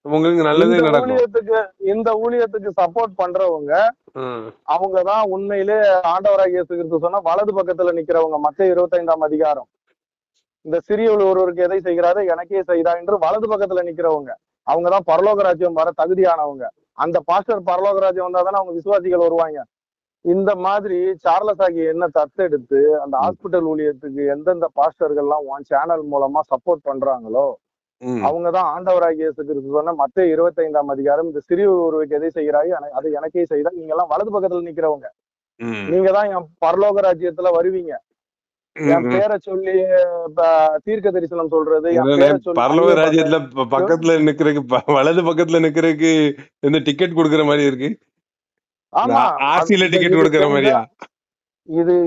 உங்களுக்கு நல்லதே இந்த நடக்கும். ஊழியத்துக்கு சப்போர்ட் பண்றவங்க ம், அவங்கதான் உண்மையிலே ஆண்டவராகிய இயேசு கிறிஸ்து சொன்னா வலது பக்கத்துல நிக்கிறவங்க. மத்தேயு 25ஆம் அதிகாரம். இந்த சிறியவர் ஒருவருக்கு எதை செய்கிறாரோ எனக்கே செய்தா என்று வலது பக்கத்துல நிக்கிறவங்க. அவங்கதான் பரலோக ராஜ்யம் வர தகுதியானவங்க. அந்த பாஸ்டர் பரலோக ராஜ்யம் வந்தாதானே அவங்க விசுவாசிகள் வருவாங்க. இந்த மாதிரி சார்லஸ் ஆகிய என்ன தத்தெடுத்து அந்த ம், ஹாஸ்பிட்டல் ஊழியத்துக்கு எந்தெந்த பாஸ்டர்கள்லாம் உன் சேனல் மூலமா சப்போர்ட் பண்றாங்களோ ம், அவங்கதான் ஆண்டவராகிய இயேசு கிறிஸ்து சொன்ன மத்தேயு 25ஆம் அதிகாரம், இந்த சிறிய ஒருவருக்கு எதை செய்கிறாயோ அது எனக்கே செய்தா. நீங்க எல்லாம் வலது பக்கத்துல நிக்கிறவங்க. ம், நீங்க தான் என் பரலோக ராஜ்யத்துல வருவீங்க. ம், என் ம். பேரை சொல்லி தீர்க்க தரிசனம் சொல்றது, என் இல்லண்ணே, பேரை சொல்லி பரலோக ஐயப்பன் ராஜ்யத்துல பக்கத்துல நிக்கிறதுக்கு வலது பக்கத்துல நிக்கிறதுக்கு இந்த டிக்கெட் கொடுக்கற மாதிரி இருக்கு. ஆமா ஆர்சியில டிக்கெட் இது கொடுக்கற செஞ்சா மாதிரியா?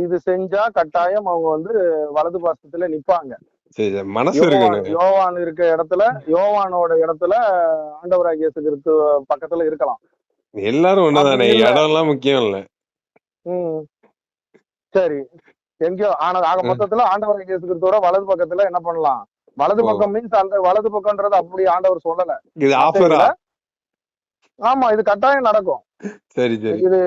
இது செஞ்சா கட்டாயம் அவங்க வந்து வலது பாசத்துல நிப்பாங்க. சரி சரி, மனசு இருக்கணும். யோவான் இருக்க இடத்துல, யோவானோட இடத்துல ஆண்டவராகிய இயேசு கிறிஸ்து பக்கத்துல இருக்கலாம். எல்லாரும் அப்படி ஒண்ணுதானே, இல்ல. இடம் எல்லாம் முக்கியம் இல்ல. ம் சரி. எங்கேயோ ஆக மொத்தத்துல ஆண்டவராகிய இயேசு கிறிஸ்துவோட வலது பக்கத்துல என்ன பண்ணலாம்? வலது ஓ, பக்கம் மீன்ஸ் அந்த வலது பக்கம்ன்றது அப்படி ஆண்டவர் சொல்லல இது ஆஃபரா? மத்தேயுல. ஆமா இது கட்டாயம் நடக்கும். சரி சரி. இது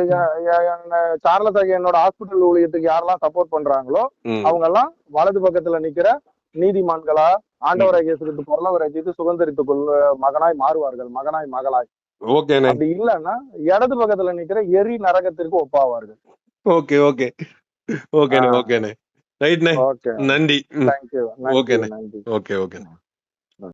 சார்லஸ் ஆகிய என்னோட ஹாஸ்பிட்டல் ஊழியத்துக்கு யாரெல்லாம் சப்போர்ட் பண்றாங்களோ ம், அவங்க எல்லாம் வலது பக்கத்துல நிக்கிற நீதிமான்களா ம். ஆண்டவராகிய இயேசு கிறிஸ்து பரலோக ராஜ்யத்தை சுதந்திரித்துக் கொள்ள மகனாய் மாறுவார்கள், மகனாய் மகளாய். ஓகேண்ணே. அப்படி இல்லைன்னா இடது பக்கத்துல நிக்கிற எரி நரகத்திற்கு ஒப்பாவார்கள். ஓகே ஓகே ஓகேண்ணே ஓகேண்ணே. ரைட்ண்ணே. ஓகே. நன்றி. தேங்க்யூ. நன்றி ஓகேண்ணே. நன்றி. ஓகே ஓகேண்ணே.